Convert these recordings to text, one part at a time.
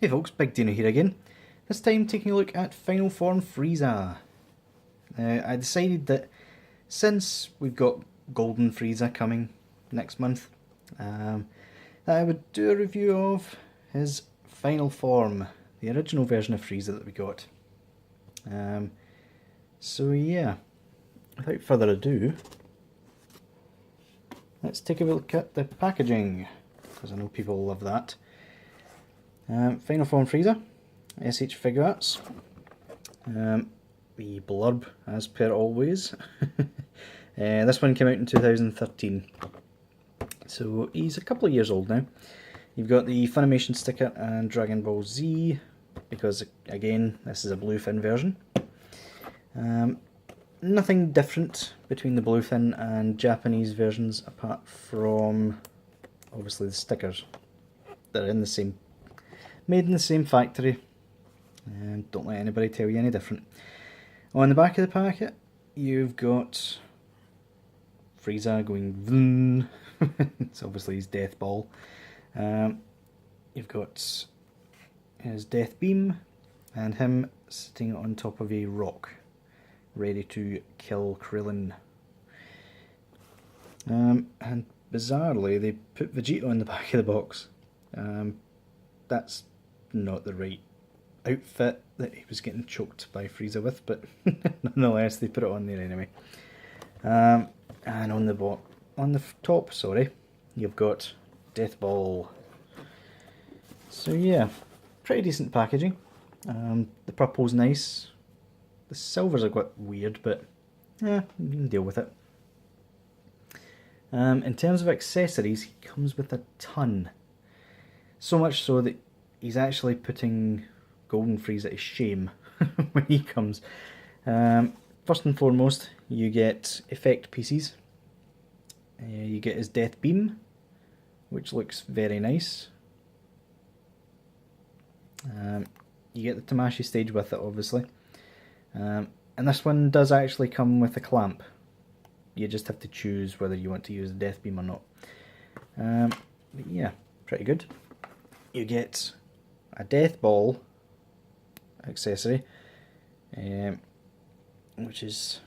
Hey folks, Big Deano here again. This time taking a look at Final Form Frieza. I decided that since we've got Golden Frieza coming next month, that I would do a review of his final form, the original version of Frieza that we got. So yeah, without further ado, let's take a look at the packaging, because I know people love that. Final Form Frieza, S.H.Figuarts. The blurb, as per always. This one came out in 2013. So he's a couple of years old now. You've got the Funimation sticker and Dragon Ball Z, because again, this is a bluefin version. Nothing different between the bluefin and Japanese versions apart from obviously the stickers. They're in the same, made in the same factory, and don't let anybody tell you any different. On the back of the packet, you've got Frieza going vroom. It's obviously his death ball. You've got his death beam and him sitting on top of a rock, ready to kill Krillin. And bizarrely, they put Vegeta on the back of the box. That's not the right outfit that he was getting choked by Frieza with, but nonetheless they put it on there anyway. And on the top, sorry, you've got Death Ball. So yeah, pretty decent packaging. The purple's nice. The silver's a bit weird, but yeah, you can deal with it. In terms of accessories, he comes with a ton. So much so that he's actually putting Golden Frieza to shame when he comes. First and foremost, you get effect pieces. You get his death beam, which looks very nice. You get the Tamashii stage with it, obviously. And this one does actually come with a clamp. You just have to choose whether you want to use the death beam or not. But yeah, pretty good. You get a death ball accessory, which is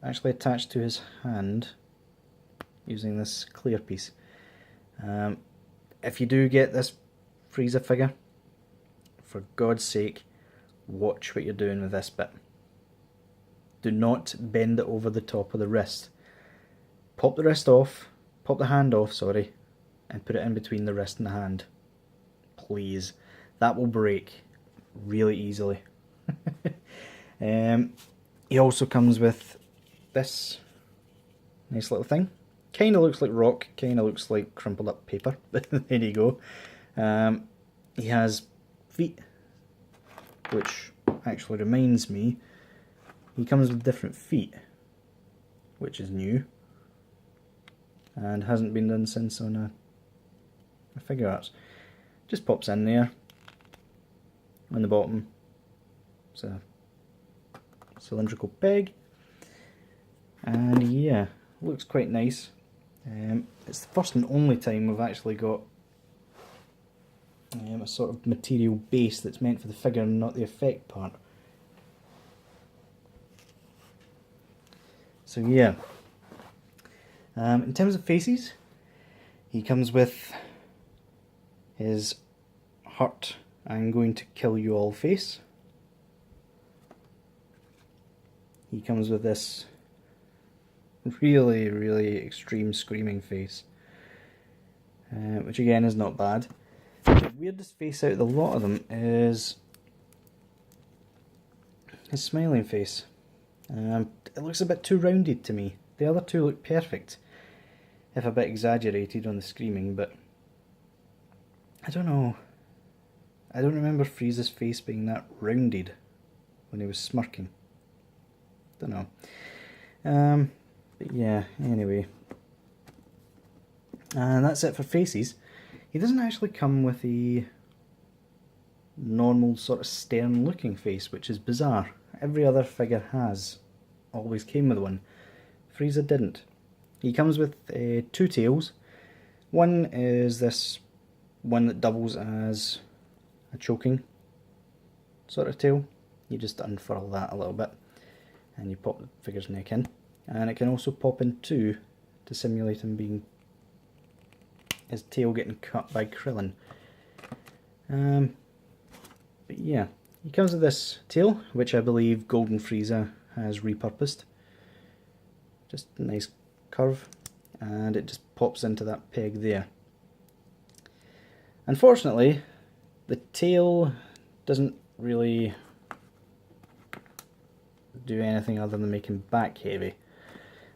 actually attached to his hand using this clear piece. If you do get this Frieza figure, for God's sake, watch what you're doing with this bit. Do not bend it over the top of the wrist. Pop the wrist off, pop the hand off, sorry, and put it in between the wrist and the hand. Please. That will break really easily. He also comes with this nice little thing. Kinda looks like rock, kinda looks like crumpled up paper, but there you go. He has feet, which actually reminds me, he comes with different feet, which is new, and hasn't been done since on a Figuarts. Just pops in there. On the bottom, it's a cylindrical peg, and yeah, looks quite nice. It's the first and only time we've actually got a sort of material base that's meant for the figure and not the effect part. So yeah, in terms of faces, he comes with his hurt, I'm going to kill you all face. He comes with this really, really extreme screaming face, which again is not bad. The weirdest face out of the lot of them is his smiling face. It looks a bit too rounded to me. The other two look perfect, if a bit exaggerated on the screaming, but I don't know. I don't remember Frieza's face being that rounded when he was smirking. Don't know. But yeah, anyway. And that's it for faces. He doesn't actually come with a normal sort of stern looking face, which is bizarre. Every other figure always came with one. Frieza didn't. He comes with two tails. One is this one that doubles as a choking sort of tail. You just unfurl that a little bit and you pop the figure's neck in, and it can also pop in two to simulate him being his tail getting cut by Krillin. But yeah, he comes with this tail, which I believe Golden Frieza has repurposed. Just a nice curve, and it just pops into that peg there. Unfortunately, the tail doesn't really do anything other than make him back heavy.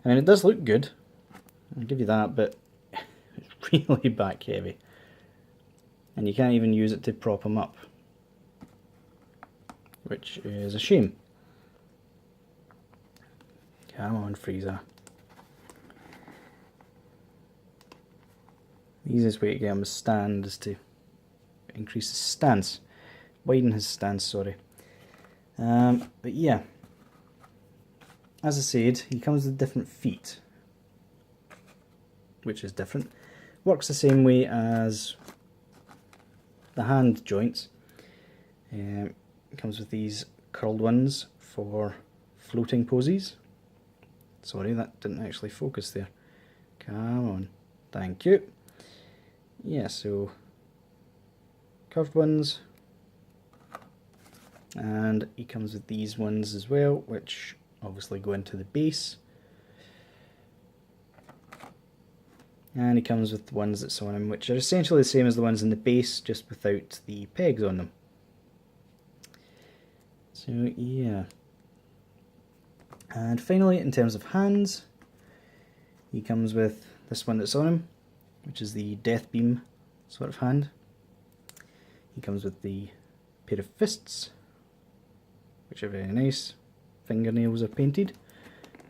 I mean, it does look good, I'll give you that, but it's really back heavy. And you can't even use it to prop him up, which is a shame. Come on, Frieza. The easiest way to get him to stand is to increase his stance. Widen his stance, sorry. But yeah, as I said, he comes with different feet, which is different. Works the same way as the hand joints. It comes with these curled ones for floating poses. Sorry, that didn't actually focus there. Come on, thank you. Yeah, so curved ones, and he comes with these ones as well, which obviously go into the base. And he comes with the ones that's on him, which are essentially the same as the ones in the base, just without the pegs on them. So yeah. And finally, in terms of hands, he comes with this one that's on him, which is the Death Beam sort of hand. He comes with the pair of fists, which are very nice. Fingernails are painted,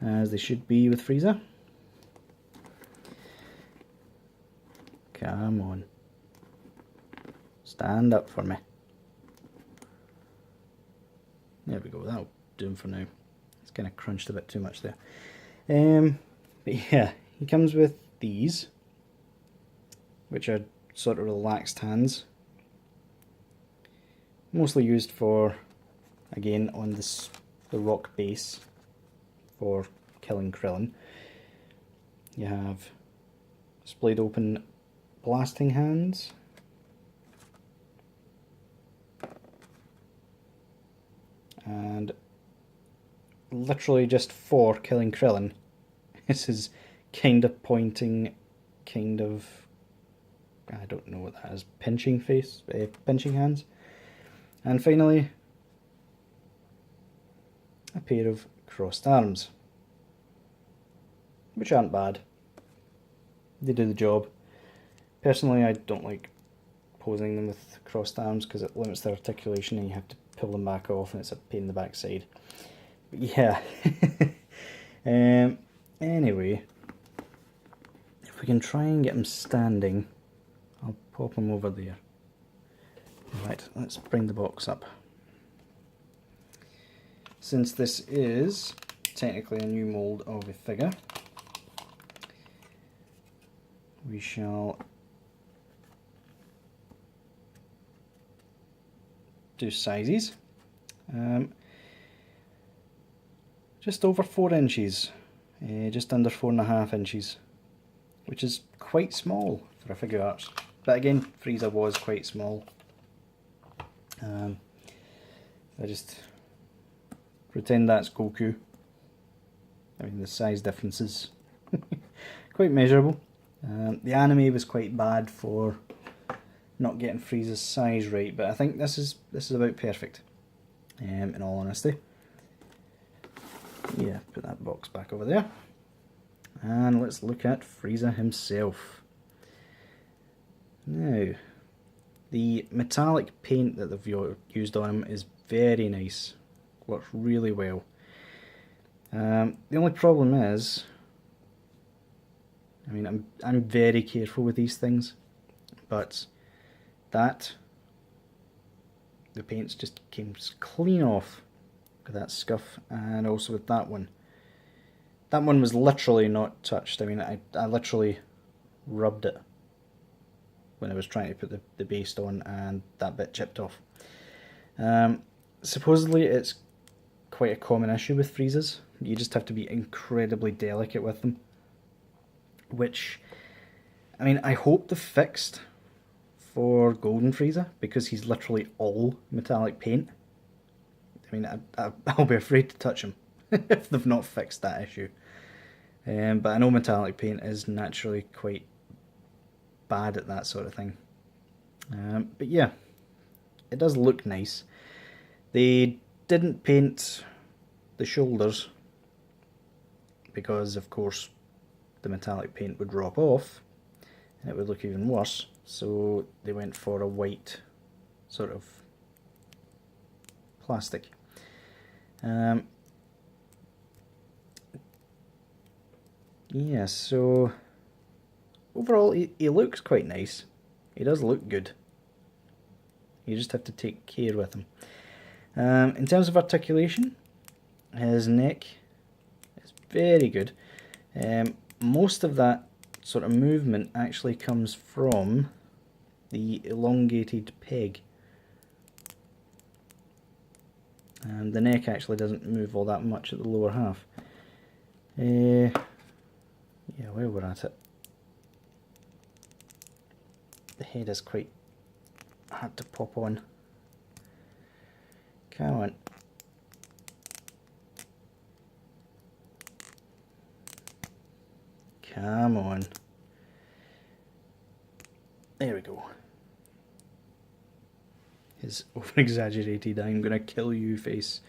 as they should be with Frieza. Come on. Stand up for me. There we go, that'll do him for now. It's kind of crunched a bit too much there. But yeah, he comes with these, which are sort of relaxed hands. Mostly used for, again, on the rock base for killing Krillin. You have splayed open blasting hands. And literally just for killing Krillin. This is kind of pointing, kind of, I don't know what that is, pinching hands. And finally, a pair of crossed arms, which aren't bad. They do the job. Personally, I don't like posing them with crossed arms because it limits their articulation and you have to pull them back off and it's a pain in the backside. But yeah. Anyway, if we can try and get him standing, I'll pop him over there. Right, let's bring the box up. Since this is technically a new mould of a figure, we shall do sizes. Just over 4 inches, just under 4.5 inches, which is quite small for a Figuarts. But again, Frieza was quite small. I just pretend that's Goku. I mean, the size difference is quite measurable. The anime was quite bad for not getting Frieza's size right, but I think this is about perfect. In all honesty. Yeah, put that box back over there. And let's look at Frieza himself. Now, the metallic paint that they've used on him is very nice. Works really well. The only problem is, I mean, I'm very careful with these things, but the paints just came clean off with that scuff, and also with that one. That one was literally not touched. I mean, I literally rubbed it when I was trying to put the base on and that bit chipped off. Supposedly it's quite a common issue with Friezas. You just have to be incredibly delicate with them. Which, I mean, I hope they've fixed for Golden Frieza, because he's literally all metallic paint. I mean, I'll be afraid to touch him if they've not fixed that issue. But I know metallic paint is naturally quite bad at that sort of thing. But yeah, it does look nice. They didn't paint the shoulders because, of course, the metallic paint would drop off and it would look even worse. So they went for a white sort of plastic. Yeah, so overall he looks quite nice. He does look good. You just have to take care with him. In terms of articulation, his neck is very good. Most of that sort of movement actually comes from the elongated peg. The neck actually doesn't move all that much at the lower half. Yeah, where we're at it. The head is quite hard to pop on. Come on. Come on. There we go. His over-exaggerated "I'm gonna kill you" face.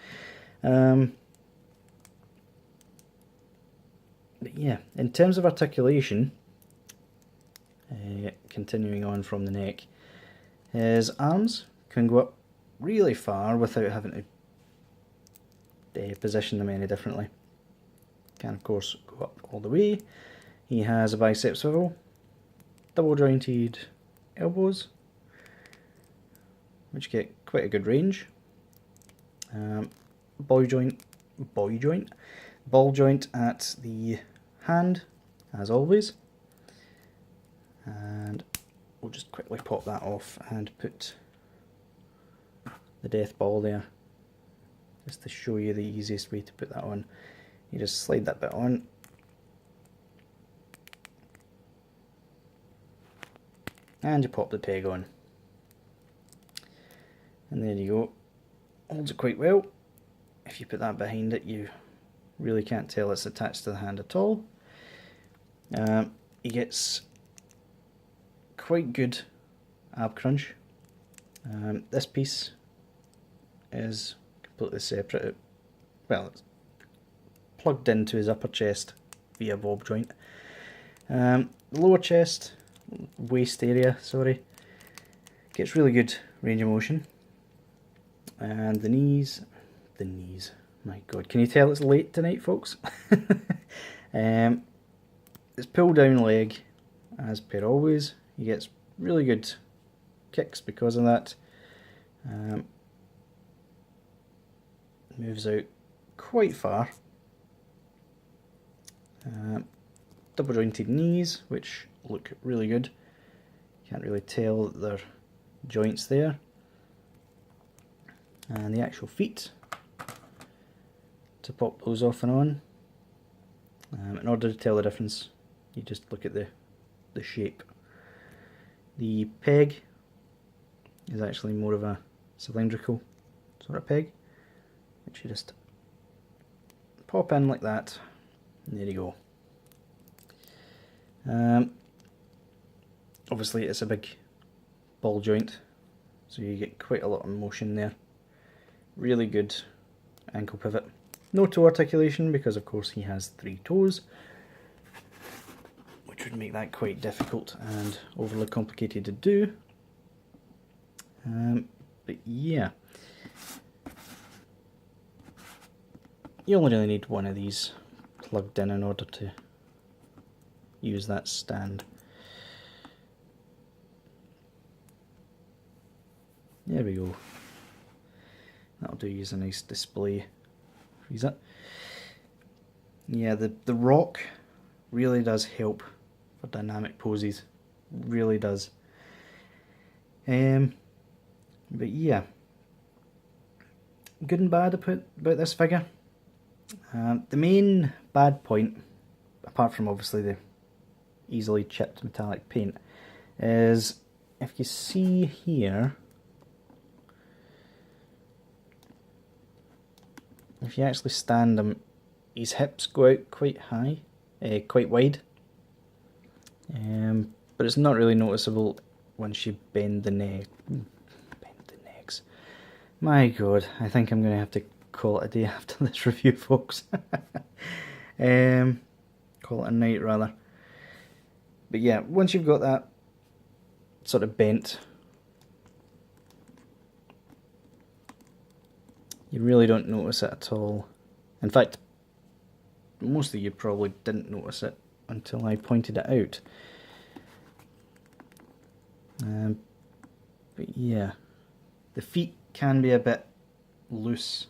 But yeah, in terms of articulation, continuing on from the neck, his arms can go up really far without having to position them any differently. Can of course go up all the way. He has a bicep swivel, double jointed elbows, which get quite a good range. Ball joint at the hand, as always. And we'll just quickly pop that off and put the death ball there, just to show you the easiest way to put that on. You just slide that bit on, and you pop the peg on, and there you go. Holds it quite well. If you put that behind it, you really can't tell it's attached to the hand at all. He gets quite good ab crunch. This piece is completely separate. Well, it's plugged into his upper chest via bob joint. The lower chest, waist area, sorry, gets really good range of motion. And the knees, my god, can you tell it's late tonight, folks? It's pull down leg, as per always. He gets really good kicks because of that. Moves out quite far. Double jointed knees, which look really good. Can't really tell that they're joints there. And the actual feet, to pop those off and on. In order to tell the difference, you just look at the shape. The peg is actually more of a cylindrical sort of peg, which you just pop in like that, and there you go. Obviously it's a big ball joint, so you get quite a lot of motion there. Really good ankle pivot. No toe articulation because of course he has 3 toes, which would make that quite difficult and overly complicated to do. But yeah, you only really need one of these plugged in order to use that stand. There we go. That'll do use a nice display Frieza. Yeah, the rock really does help for dynamic poses. Really does. But yeah, good and bad about this figure. The main bad point, apart from obviously the easily chipped metallic paint, is if you see here, if you actually stand him, his hips go out quite high, quite wide, but it's not really noticeable once you bend the neck. Bend the necks. My god, I think I'm going to have to call it a day after this review, folks. Call it a night, rather. But yeah, once you've got that sort of bent, you really don't notice it at all. In fact, most of you probably didn't notice it until I pointed it out. But yeah, the feet can be a bit loose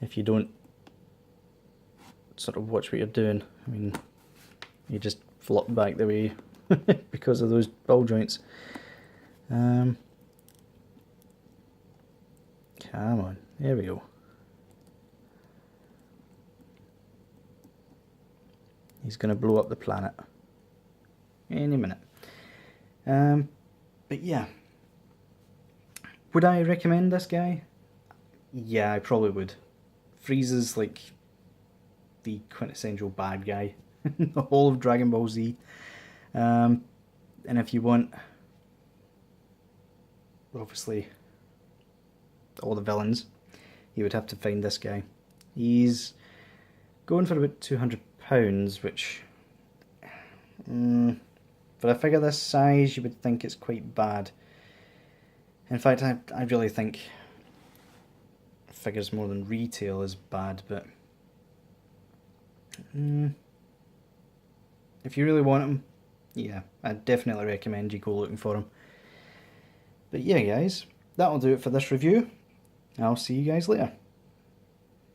if you don't sort of watch what you're doing. I mean, you just flop back the way because of those ball joints. Come on, there we go. He's going to blow up the planet any minute. But yeah, would I recommend this guy? Yeah, I probably would. Frieza's like the quintessential bad guy in the whole of Dragon Ball Z. And if you want, obviously, all the villains, you would have to find this guy. He's going for about £200, which, for a figure this size, you would think it's quite bad. In fact, I really think figures more than retail is bad, but if you really want them, yeah, I'd definitely recommend you go looking for them. But yeah, guys, that'll do it for this review. I'll see you guys later.